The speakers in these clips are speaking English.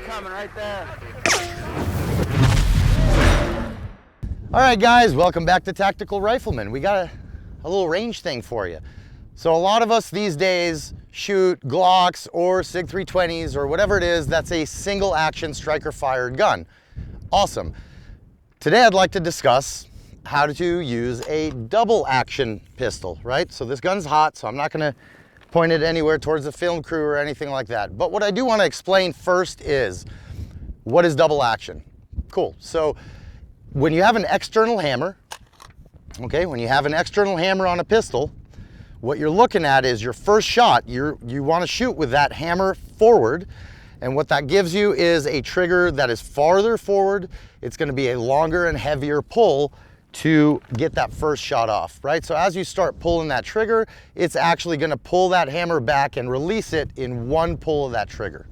Coming right there. All right, guys, welcome back to Tactical Rifleman. We got a little range thing for you. So a lot of us these days shoot Glocks or Sig 320s or whatever it is that's a single action striker fired gun. Awesome. Today I'd like to discuss how to use a double action pistol, right? So this gun's hot, so I'm not gonna point it anywhere towards the film crew or anything like that. But what I do want to explain first is, what is double action? Cool. So when you have an external hammer, okay, when you have an external hammer on a pistol, what you're looking at is your first shot. You want to shoot with that hammer forward, and what that gives you is a trigger that is farther forward. It's going to be a longer and heavier pull to get that first shot off, right? So as you start pulling that trigger, it's actually going to pull that hammer back and release it in one pull of that trigger.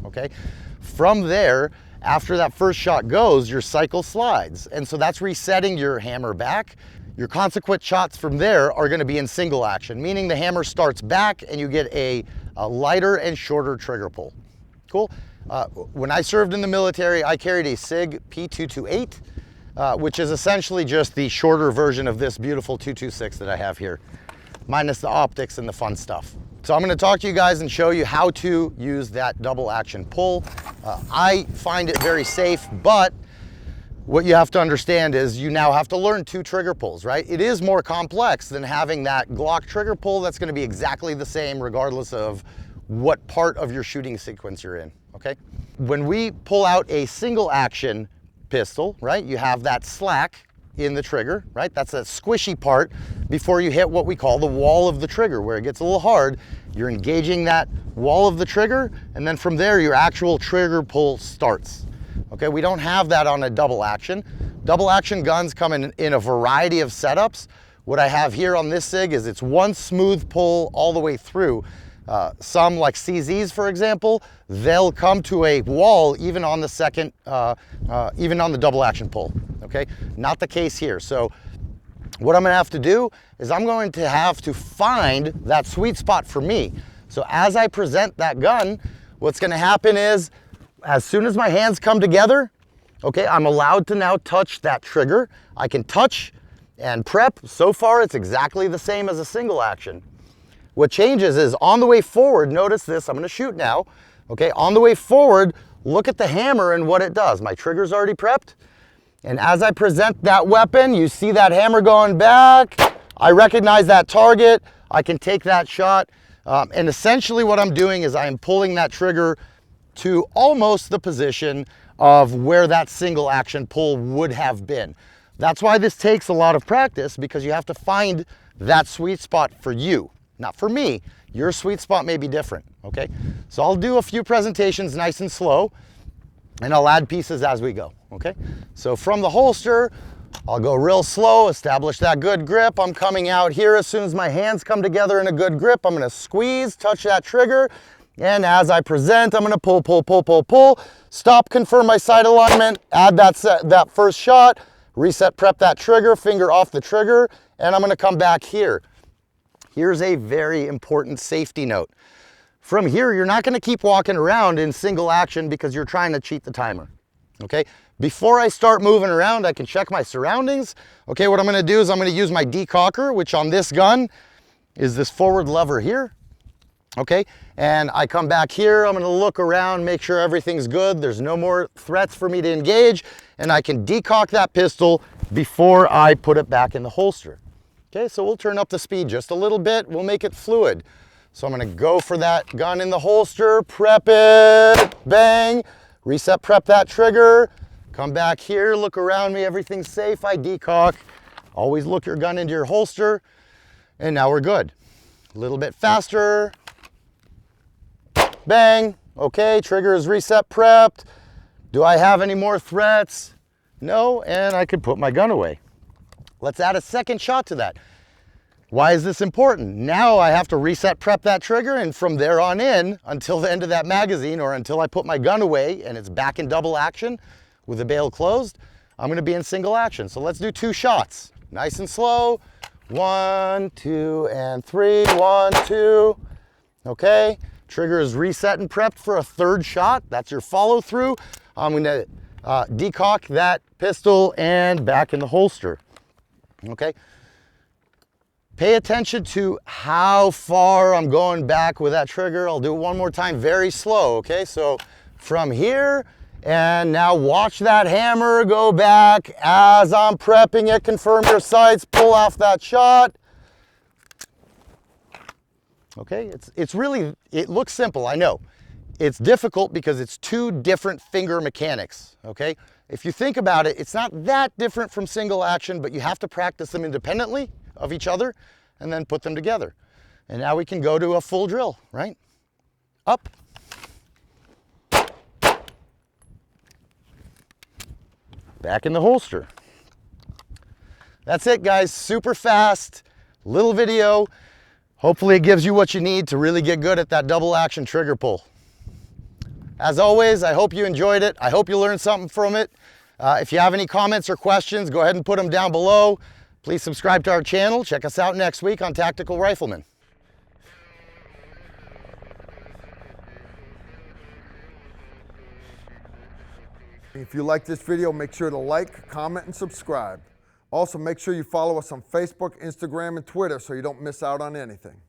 Okay, from there, after that first shot goes, your cycle slides. And so that's resetting your hammer back. Your consequent shots from there are gonna be in single action, meaning the hammer starts back and you get a lighter and shorter trigger pull. Cool. When I served in the military, I carried a Sig P228, which is essentially just the shorter version of this beautiful 226 that I have here, minus the optics and the fun stuff. So I'm going to talk to you guys and show you how to use that double action pull. I find it very safe, but what you have to understand is you now have to learn two trigger pulls, right? It is more complex than having that Glock trigger pull that's going to be exactly the same regardless of what part of your shooting sequence you're in, okay? When we pull out a single action pistol, right, you have that slack in the trigger, right? That's that squishy part before you hit what we call the wall of the trigger, where it gets a little hard. You're engaging that wall of the trigger, and then from there your actual trigger pull starts. Okay, we don't have that on a double action. Double action guns come in a variety of setups. What I have here on this Sig is it's one smooth pull all the way through. Some like CZs, for example, they'll come to a wall even on the second, even on the double action pull, okay? Not the case here. So what I'm gonna have to do is I'm going to have to find that sweet spot for me. So as I present that gun, what's gonna happen is, as soon as my hands come together, okay, I'm allowed to now touch that trigger. I can touch and prep. So far, it's exactly the same as a single action. What changes is on the way forward, notice this, I'm gonna shoot now, okay? On the way forward, look at the hammer and what it does. My trigger's already prepped, and as I present that weapon, you see that hammer going back, I recognize that target, I can take that shot, and essentially what I'm doing is I am pulling that trigger to almost the position of where that single action pull would have been. That's why this takes a lot of practice, because you have to find that sweet spot for you. Not for me, your sweet spot may be different, okay? So I'll do a few presentations nice and slow, and I'll add pieces as we go, okay? So from the holster, I'll go real slow, establish that good grip. I'm coming out here as soon as my hands come together in a good grip. I'm gonna squeeze, touch that trigger, and as I present, I'm gonna pull, pull, pull, pull, pull, stop, confirm my sight alignment, add that first shot, reset, prep that trigger, finger off the trigger, and I'm gonna come back here. Here's a very important safety note. From here, you're not gonna keep walking around in single action because you're trying to cheat the timer, okay? Before I start moving around, I can check my surroundings. Okay, what I'm gonna do is I'm gonna use my decocker, which on this gun is this forward lever here, okay? And I come back here, I'm gonna look around, make sure everything's good, there's no more threats for me to engage, and I can decock that pistol before I put it back in the holster. Okay, so we'll turn up the speed just a little bit. We'll make it fluid. So I'm gonna go for that gun in the holster, prep it, bang, reset, prep that trigger, come back here, look around me, everything's safe, I decock. Always look your gun into your holster, and now we're good. A little bit faster, bang, okay, trigger is reset, prepped. Do I have any more threats? No, and I could put my gun away. Let's add a second shot to that. Why is this important? Now I have to reset prep that trigger, and from there on in, until the end of that magazine or until I put my gun away and it's back in double action with the bail closed, I'm gonna be in single action. So let's do 2 shots. Nice and slow. 1, 2, and 3, 1, 2. Okay, trigger is reset and prepped for a 3rd shot. That's your follow through. I'm gonna decock that pistol and back in the holster. Okay. Pay attention to how far I'm going back with that trigger. I'll do it one more time, very slow, okay? So from here, and now watch that hammer go back as I'm prepping it. Confirm your sights, pull off that shot. Okay, it's really, it looks simple, I know. It's difficult because it's 2 different finger mechanics, okay? If you think about it, it's not that different from single action, but you have to practice them independently of each other and then put them together. And now we can go to a full drill, right? Up. Back in the holster. That's it, guys. Super fast, little video. Hopefully it gives you what you need to really get good at that double action trigger pull. As always, I hope you enjoyed it. I hope you learned something from it. If you have any comments or questions, go ahead and put them down below. Please subscribe to our channel. Check us out next week on Tactical Rifleman. If you like this video, make sure to like, comment, and subscribe. Also, make sure you follow us on Facebook, Instagram, and Twitter so you don't miss out on anything.